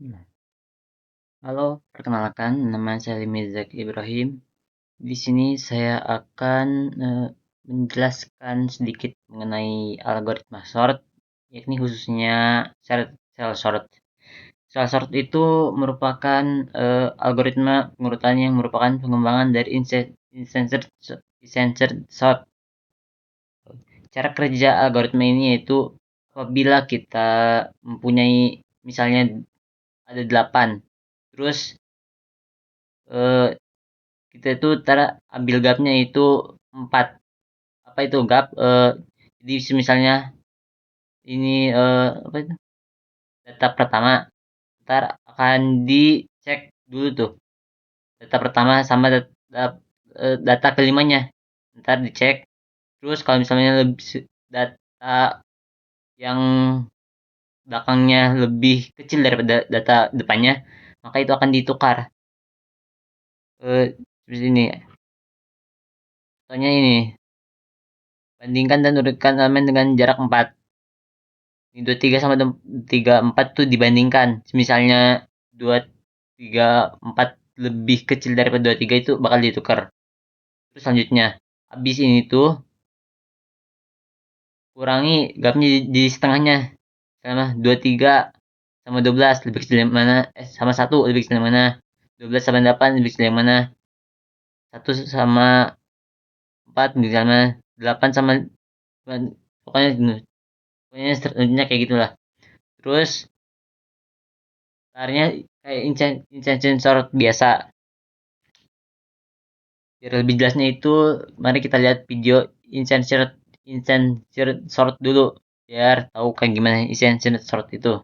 Nah, halo, perkenalkan nama saya Limizak Ibrahim. Di sini saya akan menjelaskan sedikit mengenai algoritma sort, yakni khususnya cell sort. Cell sort itu merupakan algoritma pengurutan yang merupakan pengembangan dari insenser sort. Cara kerja algoritma ini yaitu apabila kita mempunyai misalnya ada 8, terus eh, kita itu ambil gapnya itu 4. Apa itu gap? Jadi misalnya ini apa itu? Data pertama, ntar akan dicek dulu tuh. Data pertama sama data kelimanya. Ntar dicek. Terus kalau misalnya lebih data yang belakangnya lebih kecil daripada data depannya, maka itu akan ditukar. Seperti ini. Contohnya ini, bandingkan dan urutkan elemen dengan jarak 4. 23 sama 34 tuh dibandingkan. Misalnya 234 lebih kecil daripada 23 itu bakal ditukar. Terus selanjutnya, habis ini tuh kurangi gapnya di setengahnya. Sama 23 sama 12 lebih kecil yang mana? Sama 1 lebih kecil yang mana? 12 sama 8 lebih kecil yang mana? 1 sama 4 lebih kecil yang mana? 8 sama pokoknya pokoknya seterusnya kayak gitulah. Terus caranya kayak incension sort biasa. Biar lebih jelasnya itu, mari kita lihat video incense sort dulu, biar tahu kayak gimana incense sort itu.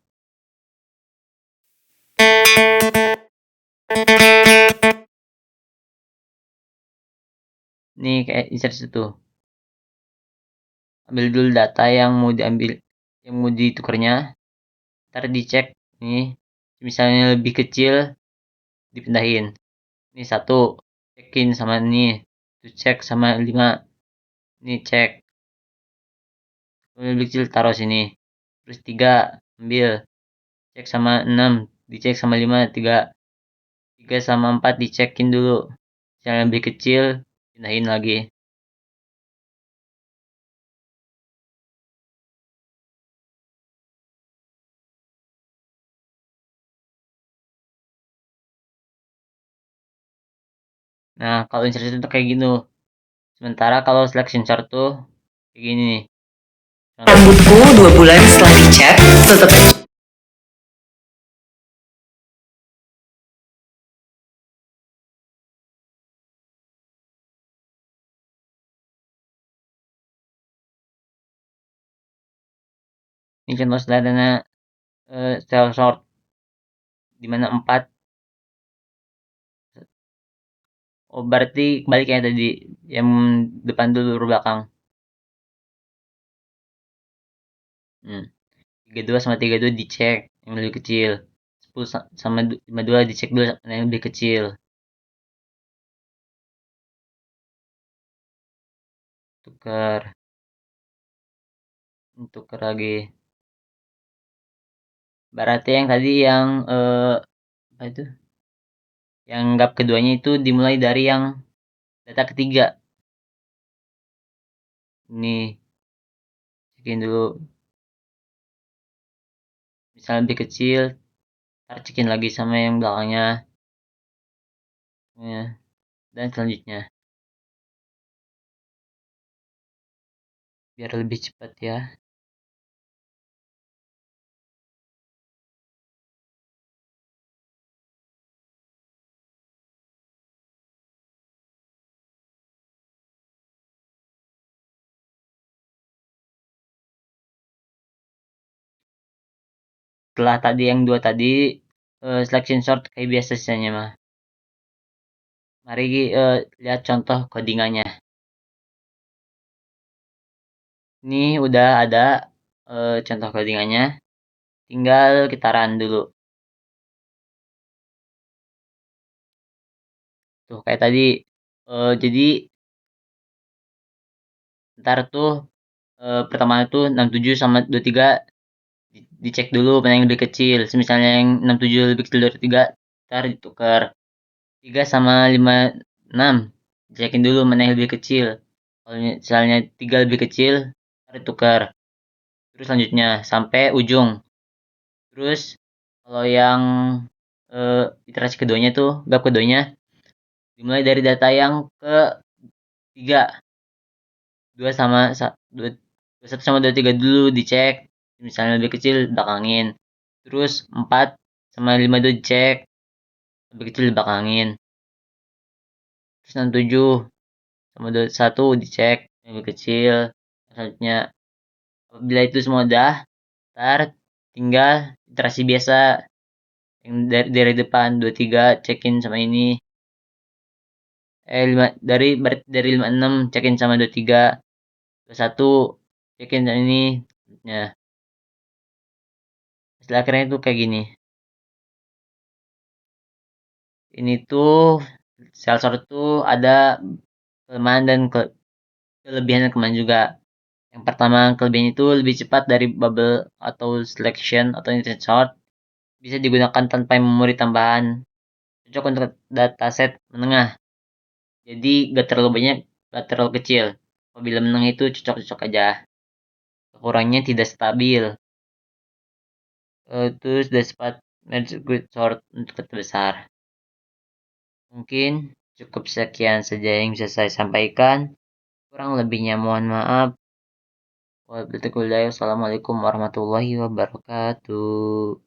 Nih kayak incense itu. Ambil dulu data yang mau diambil, yang mau ditukarnya. Ntar dicek nih, misalnya lebih kecil dipindahin. Ini satu, cekin sama ini. Itu cek sama 5. Ini cek. Lebih kecil taruh sini. Terus 3 ambil. Cek sama 6, dicek sama 5, 3. 3 sama 4 dicekin dulu. Yang lebih kecil, pindahin lagi. Nah, kalau insertion itu kayak gini. Sementara kalau selection chart tuh kayak gini nih. Rambutku 2 bulan setelah dicat tetap. Ini contoh sederhana cell sort di mana 4. Oh, berarti kembali kayak tadi yang depan dulu belakang. 32 sama 32 dicek yang lebih kecil. 10 sama 52 dicek dulu yang lebih kecil. Tukar, tukar lagi. Berarti yang tadi yang apa itu? Yang gap keduanya itu dimulai dari yang data ketiga. Ini cekin dulu. Misalnya lebih kecil, ntar cekin lagi sama yang belakangnya. Ya, dan selanjutnya. Biar lebih cepat ya. Setelah tadi yang dua tadi, selection sort kayak biasa sisanya mah. Mari lihat contoh codingannya. Ini udah ada contoh codingannya. Tinggal kita run dulu. Tuh kayak tadi. Jadi ntar tuh pertama itu 67 sama 23 Dicek dulu mana yang lebih kecil. Misalnya yang 67 lebih kecil dari 3, ntar ditukar. 3 sama 56, cekin dulu mana yang lebih kecil. Kalau misalnya 3 lebih kecil, ntar ditukar. Terus selanjutnya sampai ujung. Terus kalau yang iterasi keduanya tuh, bab keduanya dimulai dari data yang ke 3. 2 sama 1 sama 23 dulu dicek. Misalnya lebih kecil belakangin. Terus 4 sama 5 dulu dicek. Lebih kecil belakangin. Terus 67 sama 21 dicek lebih kecil. Selanjutnya apabila itu semua udah, ntar tinggal iterasi biasa yang dari depan 23 cekin sama ini. 5 dari 56 cekin sama 23. 21 cekin sama ini. Nah, hasil akhirnya tuh kayak gini. Ini tuh sel sort tuh ada kelemahan dan kelebihan dan kelemahan juga. Yang pertama, kelebihan itu lebih cepat dari bubble atau selection atau internet sort. Bisa digunakan tanpa memori tambahan. Cocok untuk dataset menengah. Jadi gak terlalu banyak, gak terlalu kecil. Apabila menengah itu cocok-cocok aja. Kekurangannya tidak stabil. Terus sudah sempat merge grid sort untuk kata besar. Mungkin cukup sekian saja yang bisa saya sampaikan. Kurang lebihnya mohon maaf. Wassalamualaikum warahmatullahi wabarakatuh.